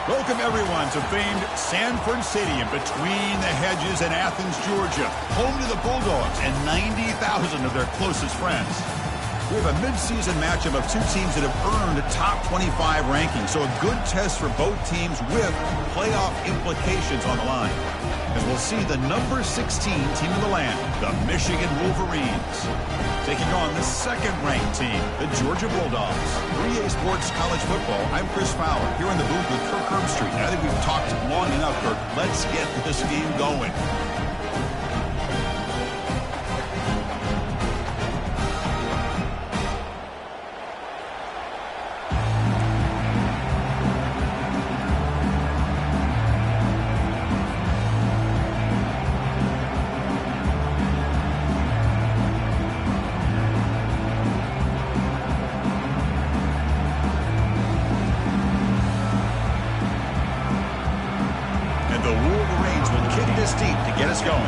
Welcome, everyone, to famed Sanford Stadium between the hedges in Athens, Georgia, home to the Bulldogs and 90,000 of their closest friends. We have a midseason matchup of two teams that have earned top 25 rankings, so a good test for both teams with playoff implications on the line. As we'll see the number 16 team in the land, the Michigan Wolverines, taking on the second-ranked team, the Georgia Bulldogs. 3A Sports College Football, I'm Chris Fowler, here in the booth with Kirk Herbstreit. I think we've talked long enough, Kirk. Let's get this game going. Deep to get us going.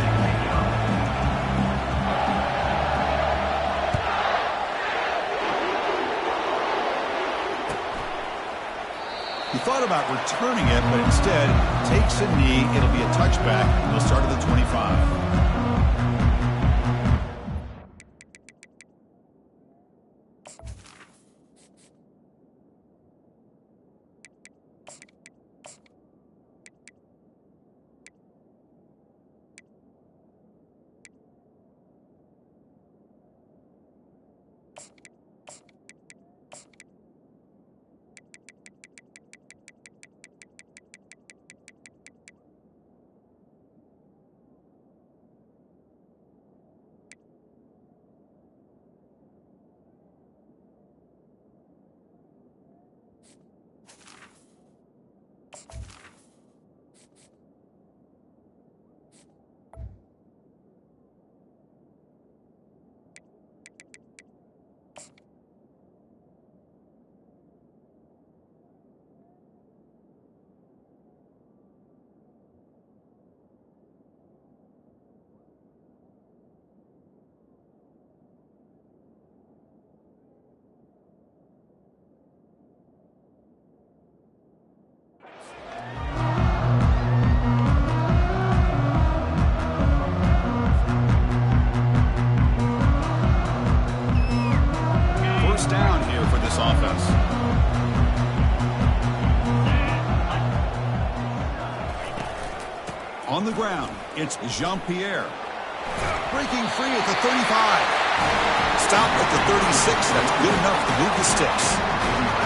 He thought about returning it, but instead takes a knee. It'll be a touchback. He'll start at the 25. On the ground, it's Jean-Pierre. Breaking free at the 35. Stop at the 36. That's good enough to move the sticks.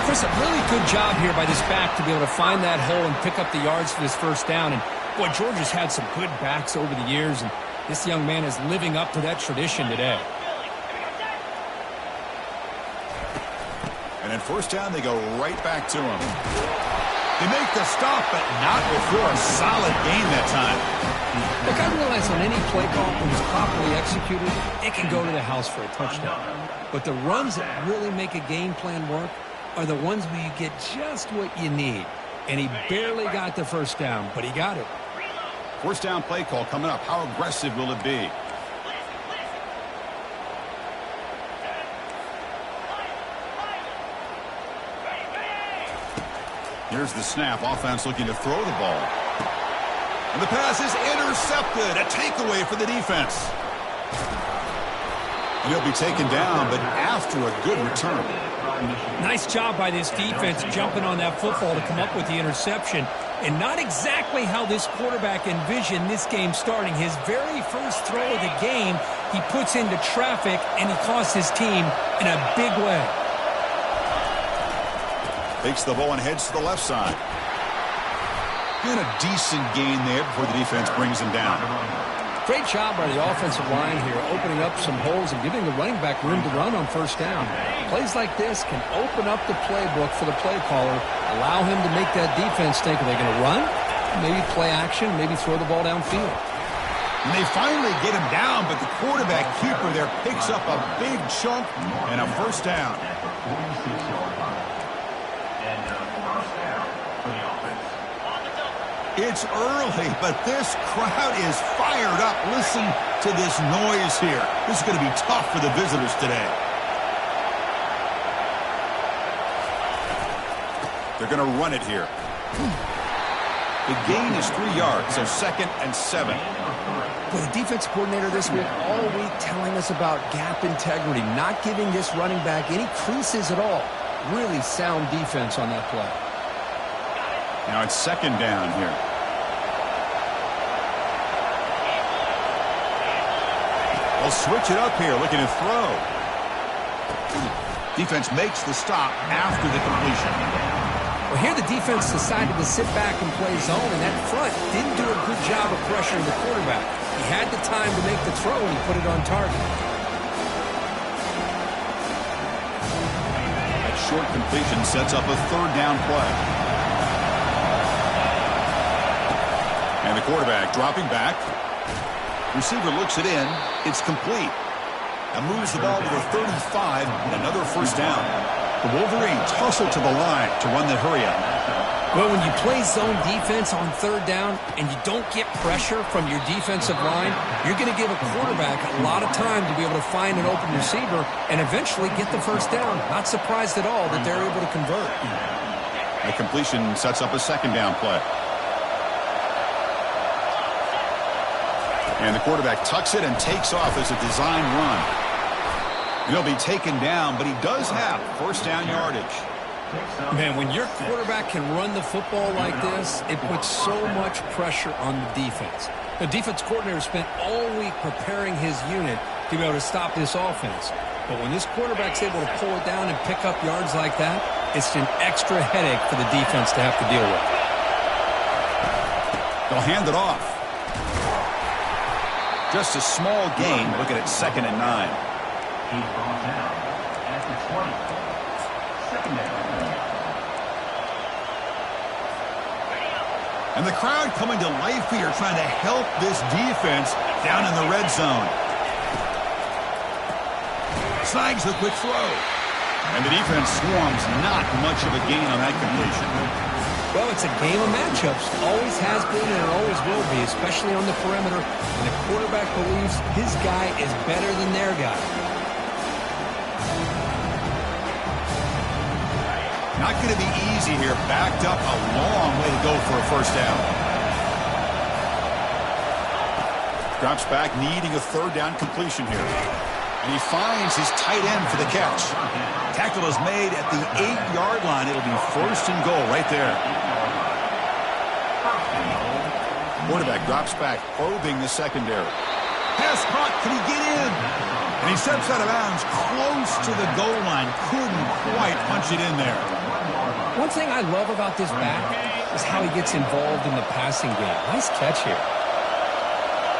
Chris, a really good job here by this back to be able to find that hole and pick up the yards for this first down. And, boy, Georgia's had some good backs over the years, and this young man is living up to that tradition today. And at first down, they go right back to him. They make the stop, but not before a solid gain that time. Look, I realize on any play call, when it's properly executed, it can go to the house for a touchdown. But the runs that really make a game plan work are the ones where you get just what you need. And he barely got the first down, but he got it. First down play call coming up. How aggressive will it be? Here's the snap. Offense looking to throw the ball. And the pass is intercepted. A takeaway for the defense. And he'll be taken down, but after a good return. Nice job by this defense jumping on that football to come up with the interception. And not exactly how this quarterback envisioned this game starting. His very first throw of the game, he puts into traffic, and he costs his team in a big way. Takes the ball and heads to the left side. And a decent gain there before the defense brings him down. Great job by the offensive line here, opening up some holes and giving the running back room to run on first down. Plays like this can open up the playbook for the play caller, allow him to make that defense think, are they going to run? Maybe play action, maybe throw the ball downfield. And they finally get him down, but the quarterback keeper there picks up a big chunk and a first down. It's early, but this crowd is fired up. Listen to this noise here. This is going to be tough for the visitors today. They're going to run it here. The gain is 3 yards, so 2nd and 7. Well, the defense coordinator this week all week telling us about gap integrity, not giving this running back any creases at all. Really sound defense on that play. Now it's 2nd down here. They'll switch it up here, looking to throw. Defense makes the stop after the completion. Well, here the defense decided to sit back and play zone, and that front didn't do a good job of pressuring the quarterback. He had the time to make the throw, and he put it on target. That short completion sets up a 3rd down play. And the quarterback dropping back. Receiver looks it in. It's complete. And moves the ball to the 35 and another 1st down. The Wolverines hustle to the line to run the hurry-up. Well, when you play zone defense on 3rd down and you don't get pressure from your defensive line, you're going to give a quarterback a lot of time to be able to find an open receiver and eventually get the 1st down. Not surprised at all that they're able to convert. The completion sets up a 2nd down play. And the quarterback tucks it and takes off as a design run. He'll be taken down, but he does have 1st down yardage. Man, when your quarterback can run the football like this, it puts so much pressure on the defense. The defense coordinator spent all week preparing his unit to be able to stop this offense. But when this quarterback's able to pull it down and pick up yards like that, it's an extra headache for the defense to have to deal with. They'll hand it off. Just a small gain, looking at 2nd and 9. He's brought down at the 20. 2nd down. And the crowd coming to life here, trying to help this defense down in the red zone. Snags the quick throw. And the defense swarms, not much of a gain on that completion. Well, it's a game of matchups. Always has been and it always will be, especially on the perimeter. And the quarterback believes his guy is better than their guy. Not going to be easy here. Backed up a long way to go for a 1st down. Drops back, needing a 3rd down completion here. And he finds his tight end for the catch. Tackle is made at the 8-yard line. It'll be 1st and goal right there. Quarterback drops back, probing the secondary. Pass caught. Can he get in? And he steps out of bounds close to the goal line. Couldn't quite punch it in there. One thing I love about this back is how he gets involved in the passing game. Nice catch here.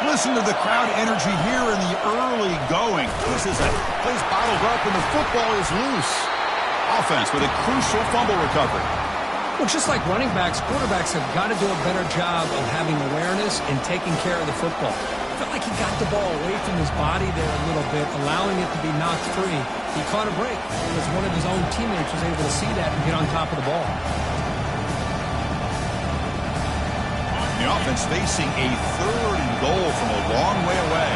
Listen to the crowd energy here in the early going. This is a place bottled up and the football is loose. Offense with a crucial fumble recovery. Well, just like running backs, quarterbacks have got to do a better job of having awareness and taking care of the football. Felt like he got the ball away from his body there a little bit, allowing it to be knocked free. He caught a break because one of his own teammates was able to see that and get on top of the ball. The offense facing a 3rd and goal from a long way away.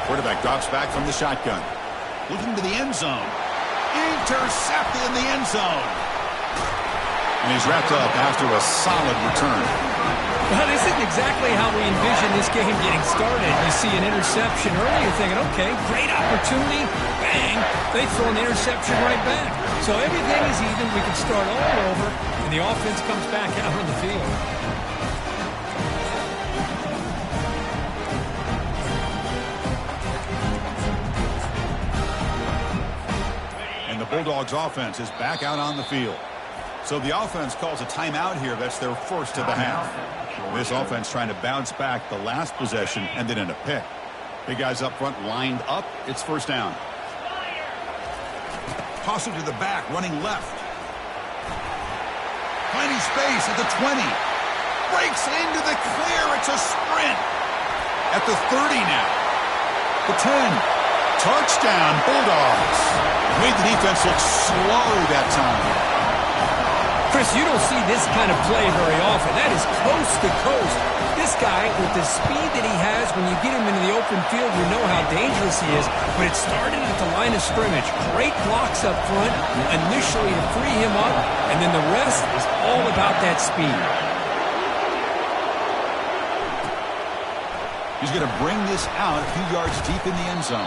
Quarterback drops back from the shotgun. Looking to the end zone. Intercepted in the end zone. And he's wrapped up after a solid return. Well, this isn't exactly how we envision this game getting started. You see an interception early, you're thinking, okay, great opportunity, bang, they throw an interception right back. So everything is even, we can start all over, and the offense comes back out on the field. And the Bulldogs offense is back out on the field. So the offense calls a timeout here. That's their 1st of the half. This offense trying to bounce back the last possession and then in a pick. Big guys up front lined up. It's 1st down. Toss it to the back, running left. Finding space at the 20. Breaks into the clear. It's a sprint. At the 30 now. The 10. Touchdown, Bulldogs. Made the defense look slow that time. Chris, you don't see this kind of play very often. That is coast to coast. This guy, with the speed that he has, when you get him into the open field, you know how dangerous he is. But it started at the line of scrimmage. Great blocks up front, initially to free him up, and then the rest is all about that speed. He's going to bring this out a few yards deep in the end zone.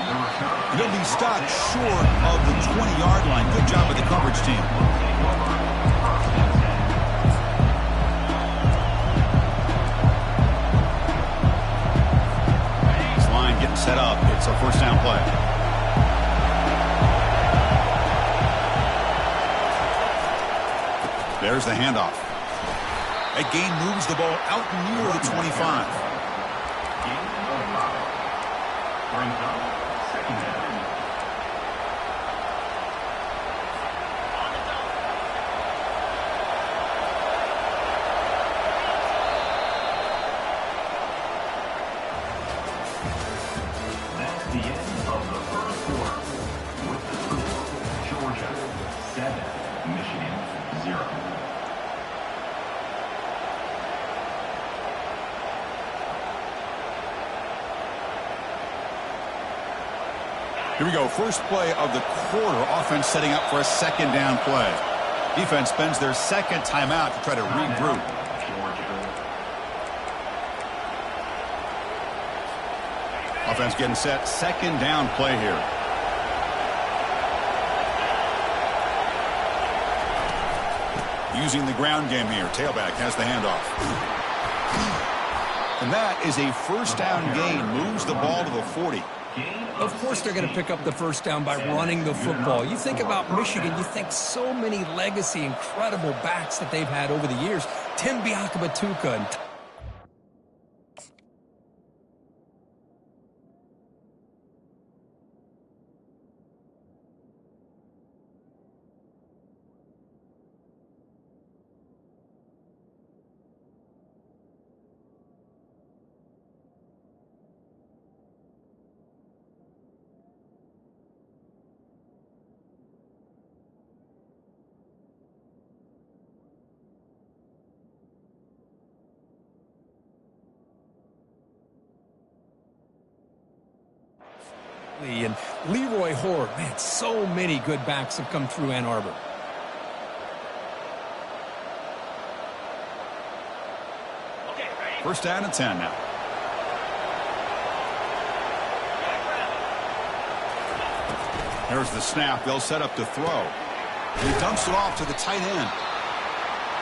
He'll be stopped short of the 20-yard line. Good job with the coverage team. This line getting set up. It's a first down play. There's the handoff. That gain moves the ball out near the 25. Brings up second down. That's the end of the first quarter. With the score, Georgia 7, Michigan 0. Here we go. First play of the quarter. Offense setting up for a second down play. Defense spends their second timeout to try to regroup. Offense getting set. Second down play here. Using the ground game here. Tailback has the handoff. And that is a first down gain. Moves the ball to the 40. Of course they're going to pick up the first down by running the football. You think about Michigan, you think so many legacy, incredible backs that they've had over the years. Tim Biakabatuka and Leroy Horde. Man, so many good backs have come through Ann Arbor. First down and 10 now. There's the snap. They'll set up to throw. He dumps it off to the tight end.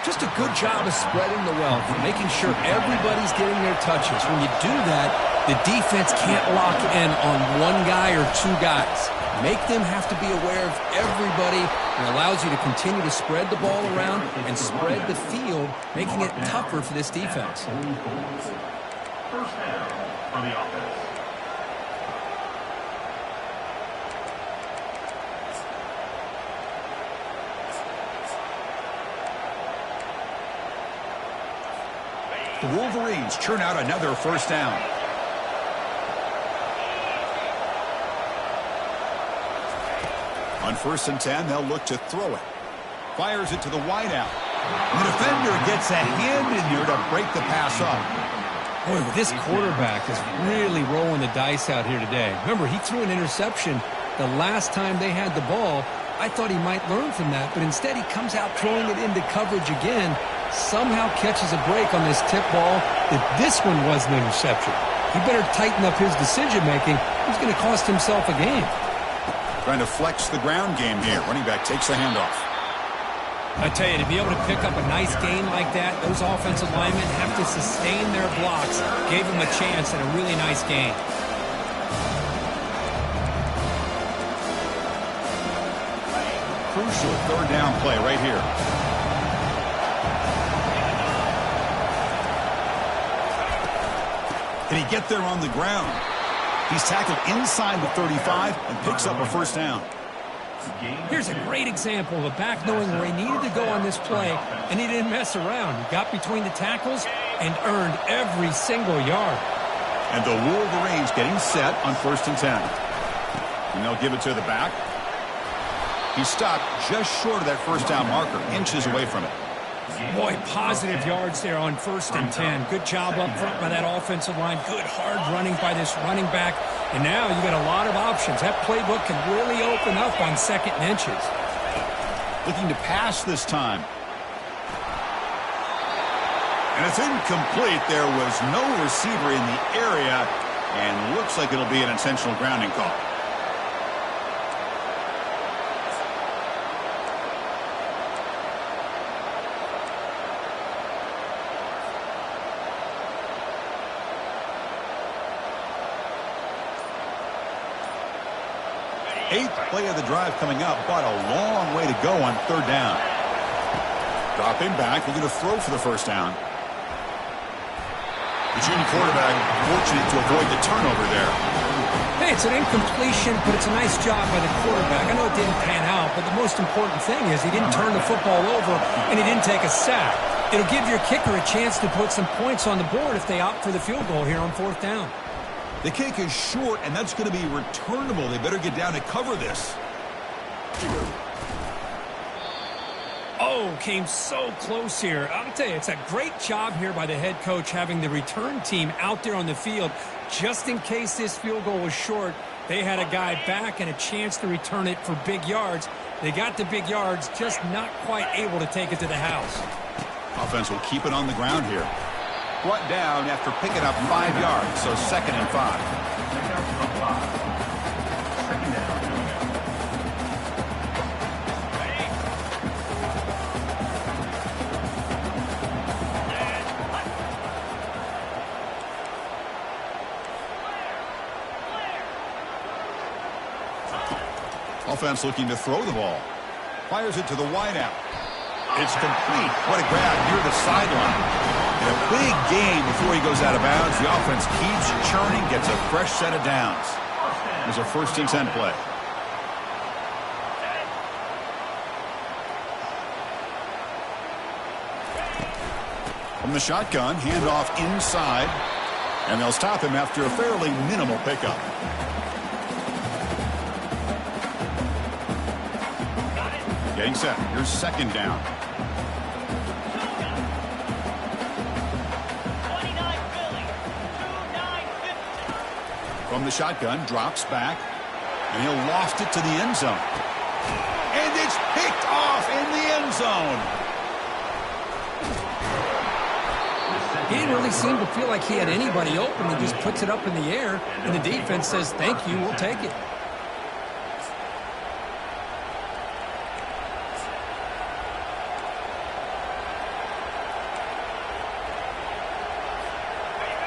Just a good job of spreading the wealth, making sure everybody's getting their touches. When you do that, the defense can't lock in on one guy or two guys. Make them have to be aware of everybody. It allows you to continue to spread the ball around and spread the field, making it tougher for this defense. First down for the offense. The Wolverines churn out another first down. On first and 10, they'll look to throw it. Fires it to the wideout. The defender gets a hand in there to break the pass up. Boy, this quarterback is really rolling the dice out here today. Remember, he threw an interception the last time they had the ball. I thought he might learn from that, but instead he comes out throwing it into coverage again. Somehow catches a break on this tip ball that this one was an interception. He better tighten up his decision-making. He's going to cost himself a game. Trying to flex the ground game here. Running back takes the handoff. I tell you, to be able to pick up a nice gain like that, those offensive linemen have to sustain their blocks. Gave him a chance at a really nice gain. Crucial third down play right here. Can he get there on the ground? He's tackled inside the 35 and picks up a first down. Here's a great example of a back knowing where he needed to go on this play, and he didn't mess around. He got between the tackles and earned every single yard. And the Wolverines getting set on first and 10. And they'll give it to the back. He stopped just short of that first down marker, inches away from it. Boy, positive yards there on 1st and 10. Good job up front by that offensive line. Good hard running by this running back. And now you got a lot of options. That playbook can really open up on 2nd and inches. Looking to pass this time. And it's incomplete. There was no receiver in the area. And looks like it'll be an intentional grounding call. Eighth play of the drive coming up, but a long way to go on 3rd down. Dropping back, looking to throw for the 1st down. The junior quarterback fortunate to avoid the turnover there. Hey, it's an incompletion, but it's a nice job by the quarterback. I know it didn't pan out, but the most important thing is he didn't turn the football over and he didn't take a sack. It'll give your kicker a chance to put some points on the board if they opt for the field goal here on 4th down. The kick is short, and that's going to be returnable. They better get down to cover this. Oh, came so close here. I'll tell you, it's a great job here by the head coach having the return team out there on the field. Just in case this field goal was short, they had a guy back and a chance to return it for big yards. They got the big yards, just not quite able to take it to the house. Offense will keep it on the ground here. Brought down after picking up 5 yards, so 2nd and 5. Offense looking to throw the ball. Fires it to the wideout. It's complete. What a grab near the sideline. In a big game before he goes out of bounds, the offense keeps churning, gets a fresh set of downs. There's a 1st and 10 play. From the shotgun, handoff inside, and they'll stop him after a fairly minimal pickup. Getting set. Here's 2nd down. From the shotgun, drops back, and he'll loft it to the end zone. And it's picked off in the end zone. He didn't really seem to feel like he had anybody open. He just puts it up in the air, and the defense says, thank you, we'll take it.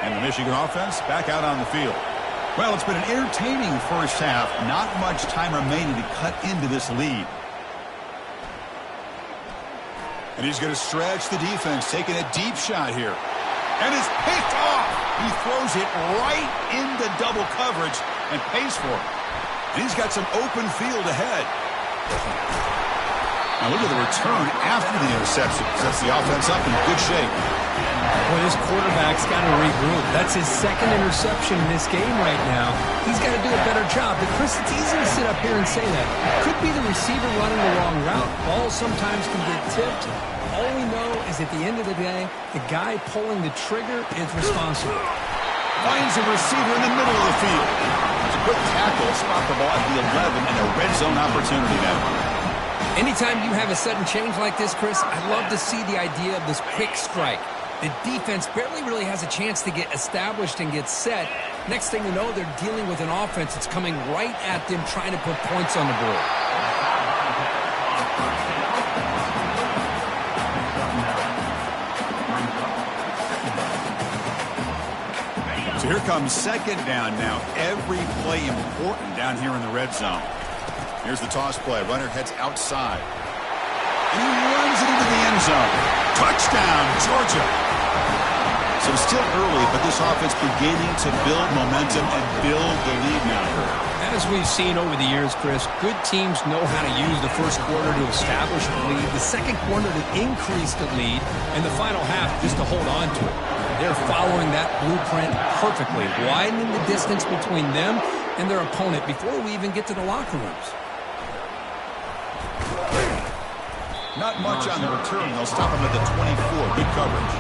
And the Michigan offense back out on the field. Well, it's been an entertaining 1st half. Not much time remaining to cut into this lead. And he's going to stretch the defense, taking a deep shot here. And it's picked off. He throws it right into double coverage and pays for it. And he's got some open field ahead. Now look at the return after the interception. Sets the offense up in good shape. Well, this quarterback's got to regroup. That's his 2nd interception in this game right now. He's got to do a better job. But, Chris, it's easy to sit up here and say that. Could be the receiver running the wrong route. Balls sometimes can get tipped. All we know is at the end of the day, the guy pulling the trigger is responsible. Finds a receiver in the middle of the field. It's a quick tackle. Spot the ball at the 11 and a red zone opportunity now. Anytime you have a sudden change like this, Chris, I love to see the idea of this quick strike. The defense barely really has a chance to get established and get set. Next thing you know, they're dealing with an offense that's coming right at them, trying to put points on the board. So here comes 2nd down now. Every play important down here in the red zone. Here's the toss play. Runner heads outside. And he runs it into the end zone. Touchdown, Georgia. So it's still early, but this offense beginning to build momentum and build the lead now. As we've seen over the years, Chris, good teams know how to use the 1st quarter to establish a lead, the 2nd quarter to increase the lead, and the final half just to hold on to it. They're following that blueprint perfectly, widening the distance between them and their opponent before we even get to the locker rooms. Not much on the return. They'll stop him at the 24. Good coverage.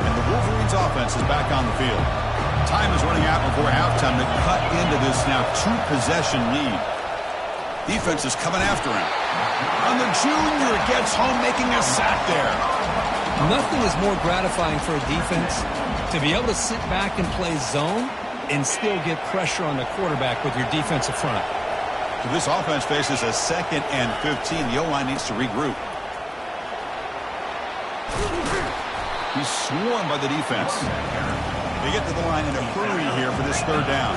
And the Wolverines offense is back on the field. Time is running out before halftime to cut into this now two-possession lead. Defense is coming after him. And the junior gets home making a sack there. Nothing is more gratifying for a defense to be able to sit back and play zone and still get pressure on the quarterback with your defensive front. So this offense faces a 2nd and 15. The O-line needs to regroup. He's swarmed by the defense. They get to the line in a hurry here for this 3rd down.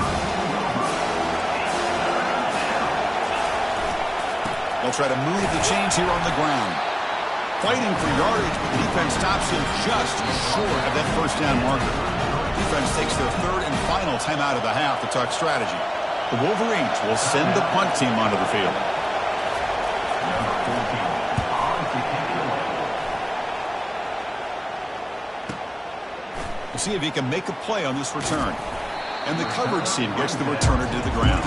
They'll try to move the chains here on the ground. Fighting for yardage, but the defense stops him just short of that 1st down marker. Defense takes their 3rd and final timeout of the half to talk strategy. The Wolverines will send the punt team onto the field. We'll see if he can make a play on this return. And the coverage team gets the returner to the ground.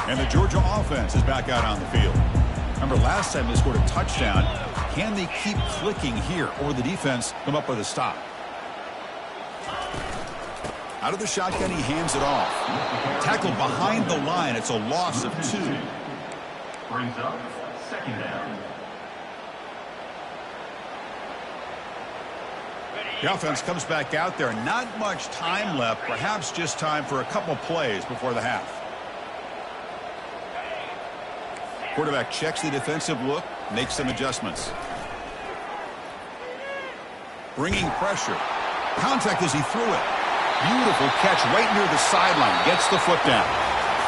And the Georgia offense is back out on the field. Remember, last time they scored a touchdown. Can they keep clicking here, or the defense come up with a stop? Out of the shotgun, he hands it off. Tackled behind the line. It's a loss of 2. Brings up 2nd down. The offense comes back out there. Not much time left. Perhaps just time for a couple plays before the half. Quarterback checks the defensive look, makes some adjustments. Bringing pressure. Contact as he threw it. Beautiful catch right near the sideline. Gets the foot down.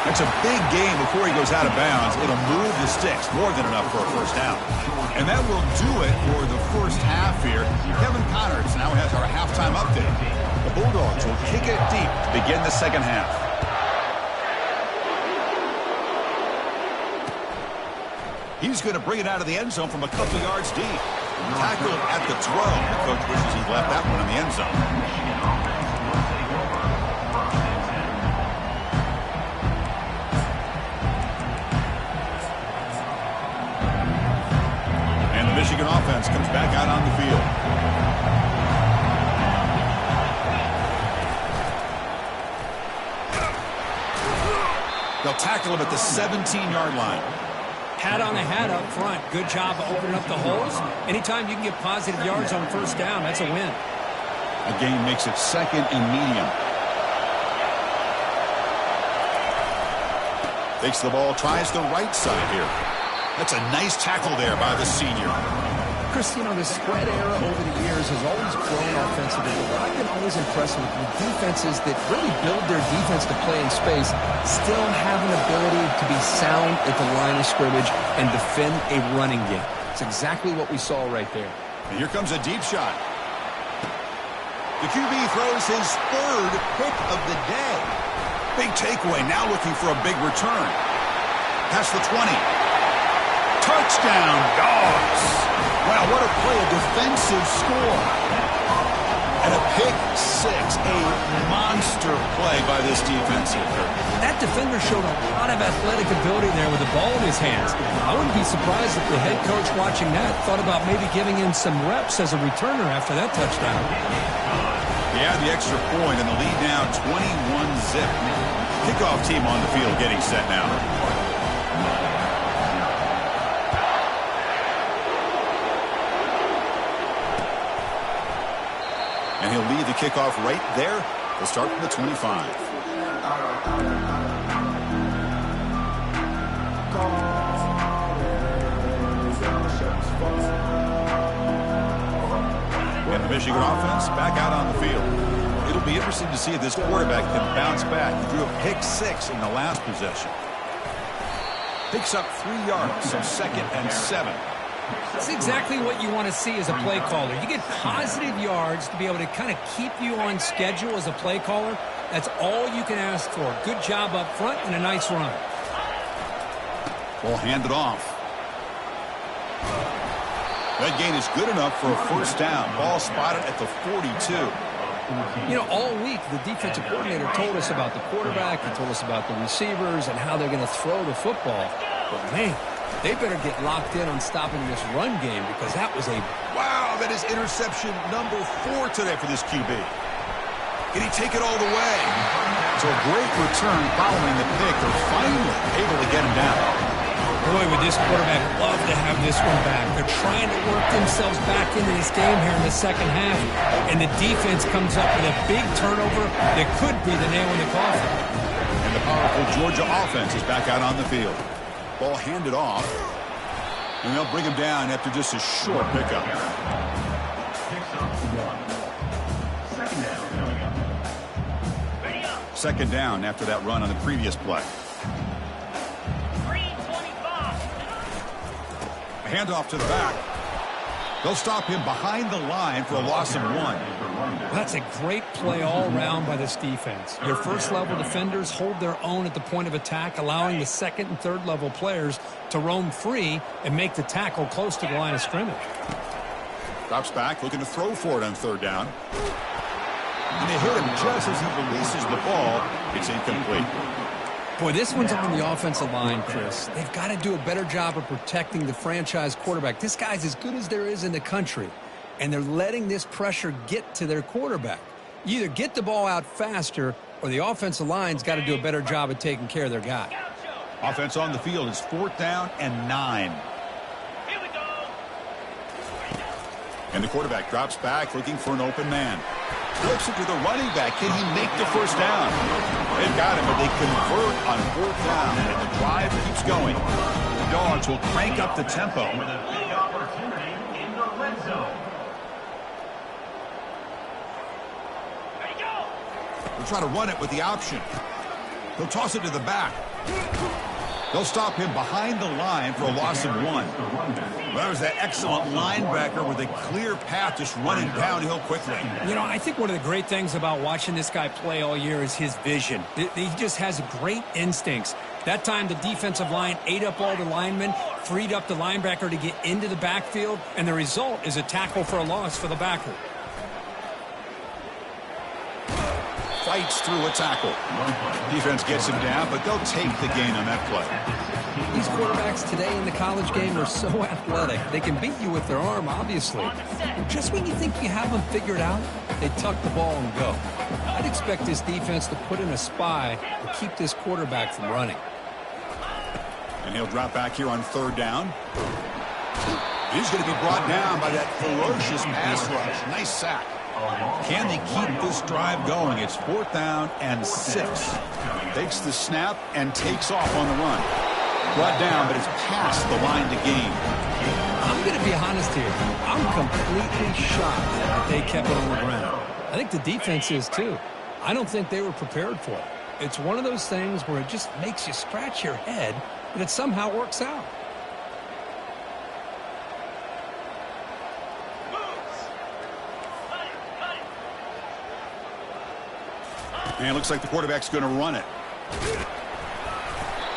That's a big gain before he goes out of bounds. It'll move the sticks. More than enough for a 1st down. And that will do it for the 1st half here. Kevin Connors now has our halftime update. The Bulldogs will kick it deep to begin the 2nd half. He's going to bring it out of the end zone from a couple yards deep. Tackled at the 12. The coach wishes he left that one in the end zone. And the Michigan offense comes back out on the field. They'll tackle him at the 17-yard line. Hat on a hat up front. Good job of opening up the holes. Anytime you can get positive yards on 1st down, that's a win. A gain makes it 2nd and medium. Takes the ball, tries the right side here. That's a nice tackle there by the senior. Chris, you know, the spread era over the years has always grown offensively. But I've been always impressed with defenses that really build their defense to play in space, still have an ability to be sound at the line of scrimmage and defend a running game. It's exactly what we saw right there. And here comes a deep shot. The QB throws his 3rd pick of the day. Big takeaway, now looking for a big return. Past the 20. Touchdown, Dogs. Wow, what a play, a defensive score. And a pick 6, a monster play by this defensive. That defender showed a lot of athletic ability there with the ball in his hands. I wouldn't be surprised if the head coach watching that thought about maybe giving him some reps as a returner after that touchdown. Yeah, the extra point, and the lead now 21-zip. Kickoff team on the field getting set now. And he'll lead the kickoff right there. They'll start from the 25. And the Michigan offense back out on the field. It'll be interesting to see if this quarterback can bounce back. He drew a pick 6 in the last possession. Picks up 3 yards, so 2nd and 7. That's exactly what you want to see as a play caller. You get positive yards to be able to kind of keep you on schedule as a play caller. That's all you can ask for. Good job up front and a nice run. Ball handed off. That gain is good enough for a first down. Ball spotted at the 42. You know, all week the defensive coordinator told us about the quarterback. He told us about the receivers and how they're going to throw the football. But, man, they better get locked in on stopping this run game because that was a... Wow, that is interception number 4 today for this QB. Can he take it all the way? So a great return following the pick. They're finally able to get him down. Boy, would this quarterback love to have this one back. They're trying to work themselves back into this game here in the second half. And the defense comes up with a big turnover that could be the nail in the coffin. And the powerful Georgia offense is back out on the field. Ball handed off. And they'll bring him down after just a short pickup. Second down after that run on the previous play. A handoff to the back. They'll stop him behind the line for a loss of 1. That's a great play all around by this defense. Your first-level defenders hold their own at the point of attack, allowing the second and third-level players to roam free and make the tackle close to the line of scrimmage. Drops back, looking to throw for it on third down. And they hit him just as he releases the ball. It's incomplete. Boy, this one's on the offensive line, Chris. They've got to do a better job of protecting the franchise quarterback. This guy's as good as there is in the country, and they're letting this pressure get to their quarterback. You either get the ball out faster, or the offensive line's got to do a better job of taking care of their guy. Offense on the field is 4th down and 9. Here we go. And the quarterback drops back, looking for an open man. Flips it to the running back. Can he make the first down? They've got him, but they convert on 4th down, and the drive keeps going. The Dogs will crank up the tempo. With a big opportunity in the red zone. There you go. They'll try to run it with the option. They'll toss it to the back. They'll stop him behind the line for a loss of 1. Well, that was that excellent linebacker with a clear path just running downhill quickly. You know, I think one of the great things about watching this guy play all year is his vision. He just has great instincts. That time the defensive line ate up all the linemen, freed up the linebacker to get into the backfield, and the result is a tackle for a loss for the backer. Fights through a tackle. Defense gets him down, but they'll take the gain on that play. These quarterbacks today in the college game are so athletic. They can beat you with their arm, obviously. But just when you think you have them figured out, they tuck the ball and go. I'd expect this defense to put in a spy to keep this quarterback from running. And he'll drop back here on 3rd down. He's going to be brought down by that ferocious pass rush. Nice sack. Can they keep this drive going? It's 4th down and 6. Takes the snap and takes off on the run. Brought down, but it's past the line to gain. I'm going to be honest here. I'm completely shocked that they kept it on the ground. I think the defense is too. I don't think they were prepared for it. It's one of those things where it just makes you scratch your head, but it somehow works out. And it looks like the quarterback's going to run it.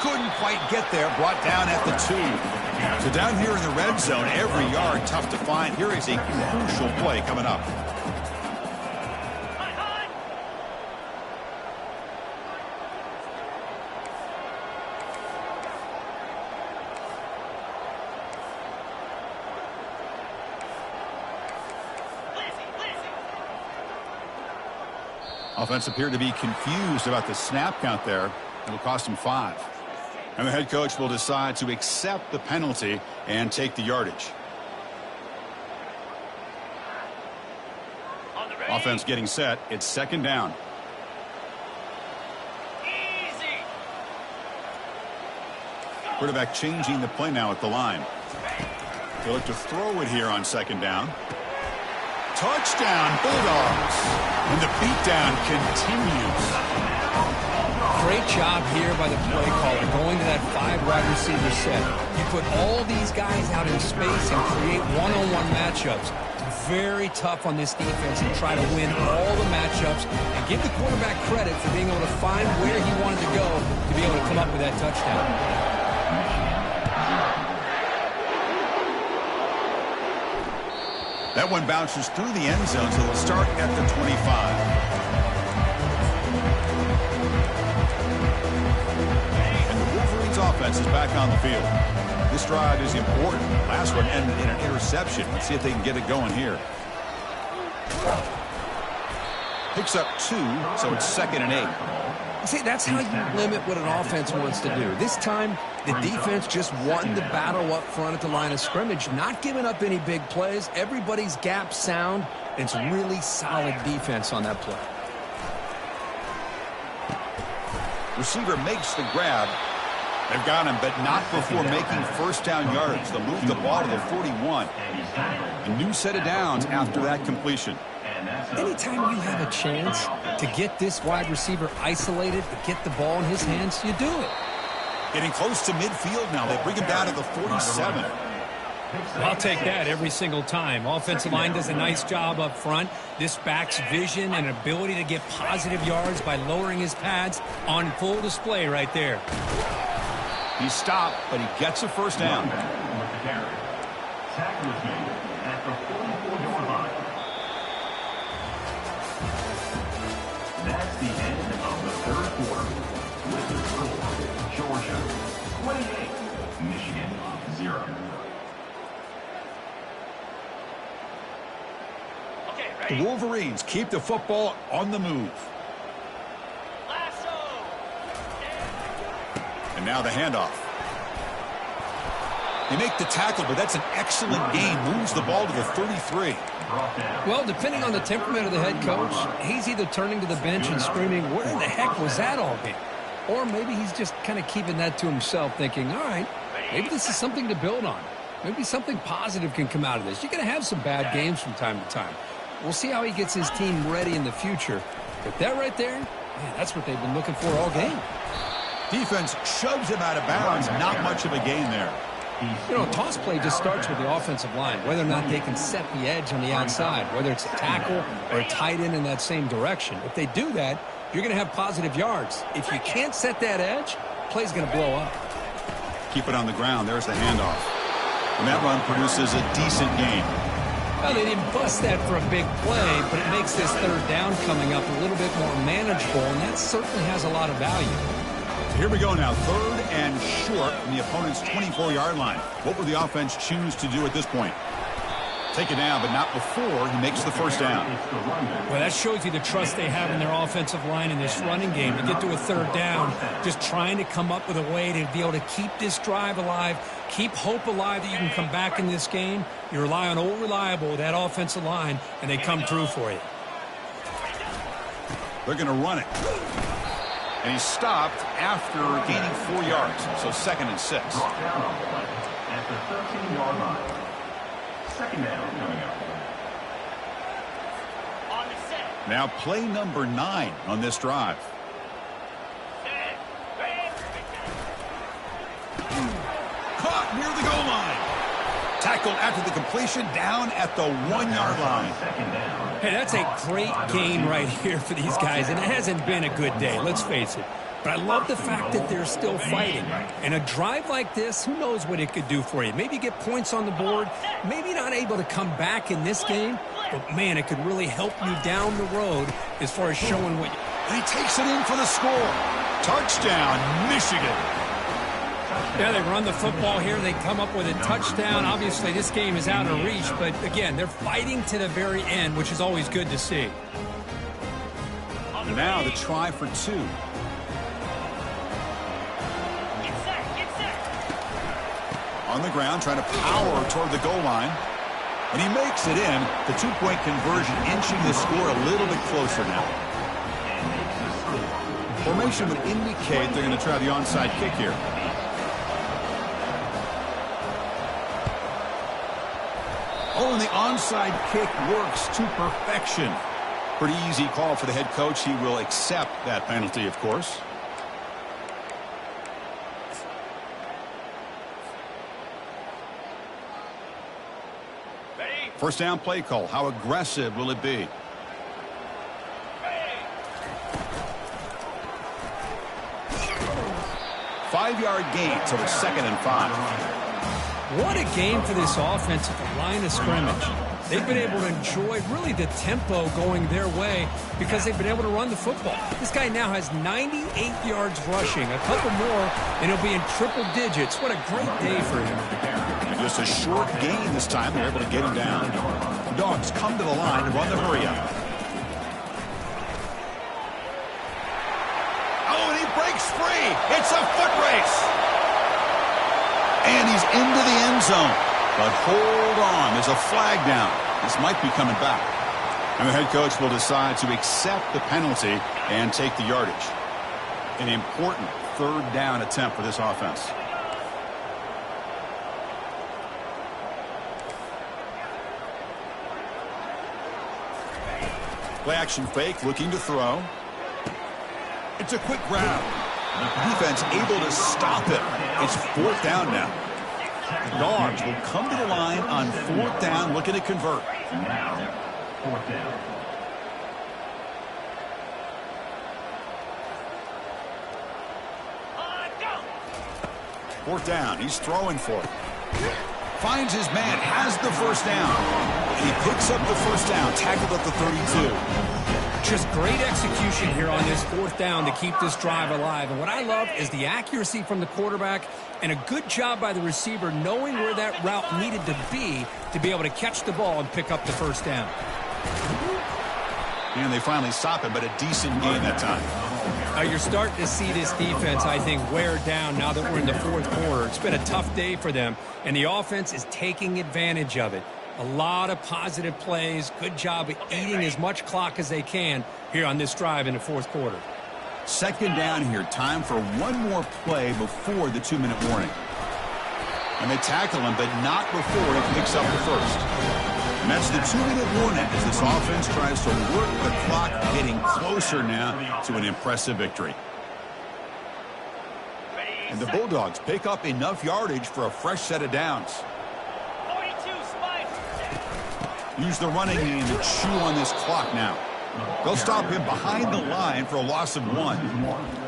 Couldn't quite get there. Brought down at the 2. So down here in the red zone, every yard tough to find. Here is a crucial play coming up. Offense appeared to be confused about the snap count there. It'll cost him 5. And the head coach will decide to accept the penalty and take the yardage. Offense getting set. It's 2nd down. Easy. Quarterback changing the play now at the line. They look to throw it here on 2nd down. Touchdown, Bulldogs. And the beatdown continues. Great job here by the play caller, going to that 5 wide receiver set. You put all these guys out in space and create one-on-one matchups. Very tough on this defense and try to win all the matchups and give the quarterback credit for being able to find where he wanted to go to be able to come up with that touchdown. That one bounces through the end zone, so they'll start at the 25. And the Wolverines offense is back on the field. This drive is important. Last one ended in an interception. Let's see if they can get it going here. Picks up 2, so it's 2nd and 8. See, that's how you limit what an offense wants to do. This time, the defense just won the battle up front at the line of scrimmage, not giving up any big plays. Everybody's gap sound. It's really solid defense on that play. Receiver makes the grab. They've got him, but not before making first down yards. They'll move the ball to the 41. A new set of downs after that completion. Anytime you have a chance to get this wide receiver isolated, to get the ball in his hands, you do it. Getting close to midfield now. They bring him down to the 47. I'll take that every single time. Offensive line does a nice job up front. This back's vision and ability to get positive yards by lowering his pads on full display right there. He stopped, but he gets a first down. Tackle is made at the 44-yard line. That's the end of the third quarter. With the score, Georgia 28, Michigan 0. The Wolverines keep the football on the move. And now the handoff. They make the tackle, but that's an excellent game. Moves the ball to the 33. Well, depending on the temperament of the head coach, he's either turning to the bench and screaming, where the heck was that all game? Or maybe he's just kind of keeping that to himself, thinking, all right, maybe this is something to build on. Maybe something positive can come out of this. You're going to have some bad games from time to time. We'll see how he gets his team ready in the future. But that right there, man, that's what they've been looking for all game. Defense shoves him out of bounds. Not much of a gain there. You know, a toss play just starts with the offensive line, whether or not they can set the edge on the outside, whether it's a tackle or a tight end in that same direction. If they do that, you're going to have positive yards. If you can't set that edge, play's going to blow up. Keep it on the ground. There's the handoff. And that run produces a decent gain. Well, they didn't bust that for a big play, but it makes this third down coming up a little bit more manageable, and that certainly has a lot of value. Here we go now, 3rd and short from the opponent's 24-yard line. What will the offense choose to do at this point? Take it down, but not before he makes the first down. Well, that shows you the trust they have in their offensive line in this running game. To get to a third down, just trying to come up with a way to be able to keep this drive alive, keep hope alive that you can come back in this game. You rely on old reliable, that offensive line, and they come through for you. They're going to run it. And he stopped after gaining 4 yards, so 2nd and 6. At the 13-yard line. 2nd down coming up. Now play number 9 on this drive. Caught near the goal line. Tackled after the completion, down at the 1-yard line. Hey, that's a great gain right here for these guys, and it hasn't been a good day, let's face it. But I love the fact that they're still fighting. And a drive like this, who knows what it could do for you. Maybe get points on the board, maybe not able to come back in this game, but man, it could really help you down the road as far as showing what you... And he takes it in for the score. Touchdown, Michigan. Yeah, they run the football here. They come up with a touchdown. Obviously, this game is out of reach, but again, they're fighting to the very end, which is always good to see. Now the try for 2. On the ground, trying to power toward the goal line. And he makes it in. The 2-point conversion inching the score a little bit closer now. Formation would indicate they're going to try the onside kick here. Oh, and the onside kick works to perfection. Pretty easy call for the head coach. He will accept that penalty, of course. First down play call. How aggressive will it be? Five-yard gain, so it's 2nd and 5. What a game for this offense at the line of scrimmage. They've been able to enjoy really the tempo going their way because they've been able to run the football. This guy now has 98 yards rushing, a couple more, and he'll be in triple digits. What a great day for him. And just a short gain this time. They're able to get him down. The Dogs come to the line and run the hurry-up. Oh, and he breaks free. It's a foot race. And he's into the end zone. But hold on, there's a flag down. This might be coming back. And the head coach will decide to accept the penalty and take the yardage. An important third down attempt for this offense. Play action fake, looking to throw. It's a quick grab. The defense able to stop it. It's fourth down now. The Dogs will come to the line on fourth down, looking to convert. Now, fourth down. Fourth down, he's throwing for it. Finds his man, has the first down. And he picks up the first down, tackled at the 32. Just great execution here on this fourth down to keep this drive alive. And what I love is the accuracy from the quarterback and a good job by the receiver knowing where that route needed to be able to catch the ball and pick up the first down. And they finally stop it, but a decent gain that time. You're starting to see this defense, I think, wear down now that we're in the fourth quarter. It's been a tough day for them, and the offense is taking advantage of it. A lot of positive plays. Good job of eating as much clock as they can here on this drive in the fourth quarter. Second down here. Time for one more play before the 2-minute warning. And they tackle him, but not before he picks up the first. And that's the 2-minute warning as this offense tries to work the clock, getting closer now to an impressive victory. And the Bulldogs pick up enough yardage for a fresh set of downs. Use the running game to chew on this clock now. They'll stop him behind the line for a loss of 1.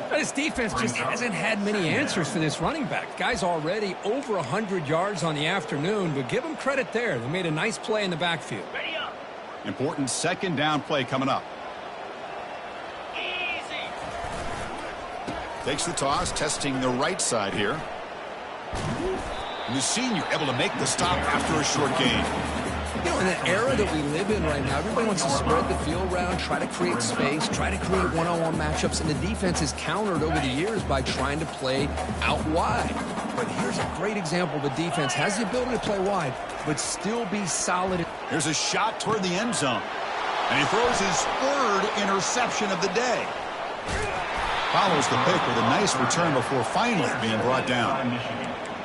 But his defense just hasn't had many answers for this running back. Guy's already over 100 yards on the afternoon, but give him credit there. They made a nice play in the backfield. Important second down play coming up. Takes the toss, testing the right side here. And the senior able to make the stop after a short gain. You know, in an era that we live in right now, everybody wants to spread the field around, try to create space, try to create one-on-one matchups, and the defense is countered over the years by trying to play out wide. But here's a great example. The defense has the ability to play wide, but still be solid. Here's a shot toward the end zone. And he throws his third interception of the day. Follows the pick with a nice return before finally being brought down.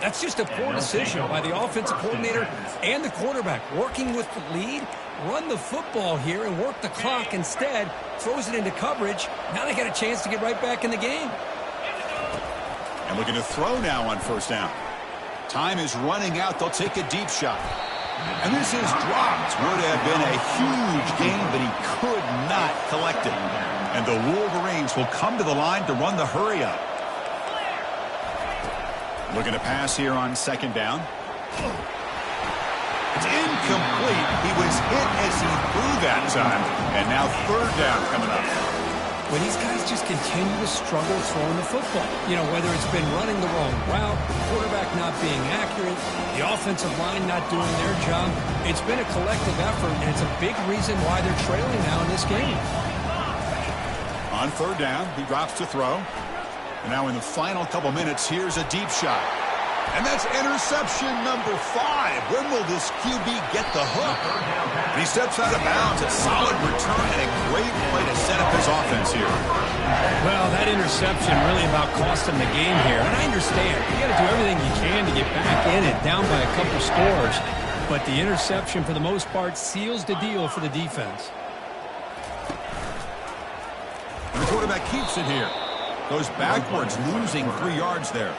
That's just a poor decision by the offensive coordinator and the quarterback. Working with the lead, run the football here and work the clock instead. Throws it into coverage. Now they got a chance to get right back in the game. And looking to throw now on first down. Time is running out. They'll take a deep shot. And this is dropped. Would have been a huge gain, but he could not collect it. And the Wolverines will come to the line to run the hurry-up. Looking to pass here on second down. It's incomplete. He was hit as he threw that time. And now third down coming up. When these guys just continue to struggle throwing the football, you know, whether it's been running the wrong route, quarterback not being accurate, the offensive line not doing their job, it's been a collective effort, and it's a big reason why they're trailing now in this game. On third down, he drops to throw. And now in the final couple minutes, here's a deep shot. And that's interception number 5. When will this QB get the hook? And he steps out of bounds. A solid return and a great play to set up his offense here. Well, that interception really about cost him the game here. And I understand. You got to do everything you can to get back in it, down by a couple scores. But the interception, for the most part, seals the deal for the defense. And the quarterback keeps it here. Goes backwards, losing 3 yards there.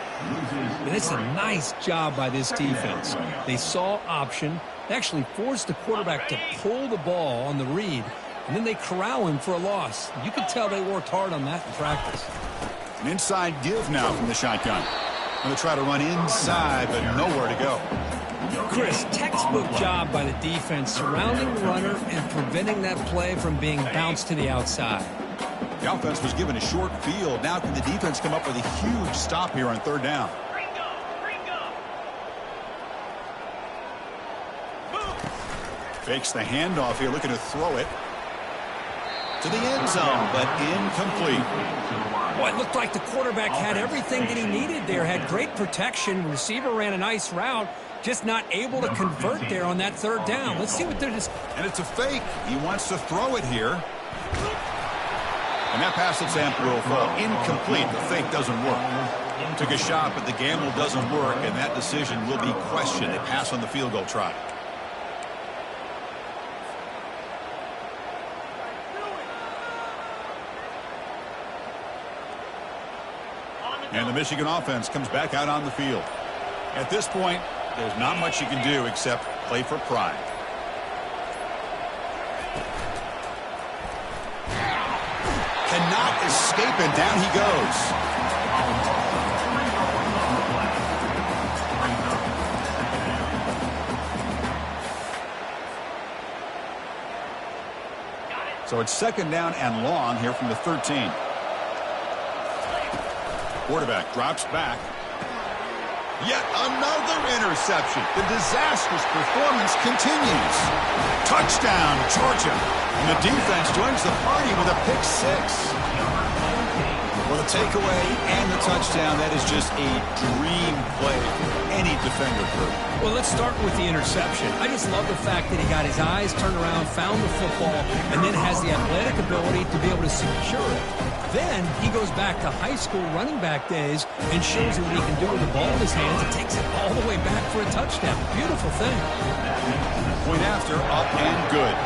And it's a nice job by this defense. They saw option. They actually forced the quarterback to pull the ball on the read, and then they corral him for a loss. You can tell they worked hard on that in practice. An inside give now from the shotgun. Going to try to run inside, but nowhere to go. Chris, textbook job by the defense surrounding the runner and preventing that play from being bounced to the outside. The offense was given a short field. Now can the defense come up with a huge stop here on third down? Fakes the handoff here, looking to throw it to the end zone, but incomplete. Well, it looked like the quarterback had everything that he needed there, had great protection. Receiver ran a nice route, just not able to convert there on that third down. Let's see what they're just... And it's a fake. He wants to throw it here. And that pass attempt will fall incomplete. The fake doesn't work. Took a shot, but the gamble doesn't work, and that decision will be questioned. A pass on the field goal try. And the Michigan offense comes back out on the field. At this point, there's not much you can do except play for pride. Cannot escape, and down he goes. So it's second down and long here from the 13. Quarterback drops back. Yet another interception. The disastrous performance continues. Touchdown, Georgia. And the defense joins the party with a pick six. Well, the takeaway and the touchdown, that is just a dream play for any defender could. Well, let's start with the interception. I just love the fact that he got his eyes turned around, found the football, and then has the athletic ability to be able to secure it. Then he goes back to high school running back days and shows you what he can do with the ball in his hands and takes it all the way back for a touchdown. Beautiful thing. Point after, up and good.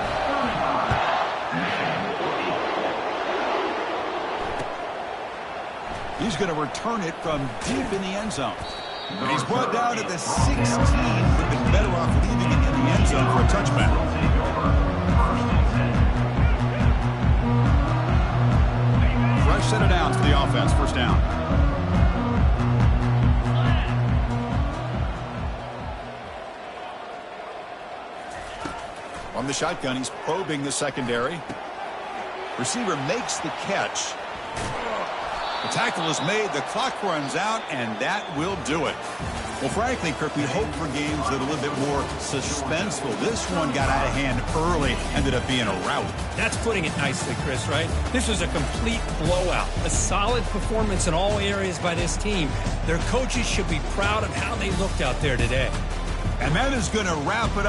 He's going to return it from deep in the end zone. And he's brought down at the 16. Would have been better off leaving it in the end zone for a touchback. Fresh set of downs for the offense. First down. On the shotgun, he's probing the secondary. Receiver makes the catch. The tackle is made, the clock runs out, and that will do it. Well, frankly, Kirk, we hope for games that are a little bit more suspenseful. This one got out of hand early, ended up being a rout. That's putting it nicely, Chris, right? This was a complete blowout. A solid performance in all areas by this team. Their coaches should be proud of how they looked out there today. And that is going to wrap it up.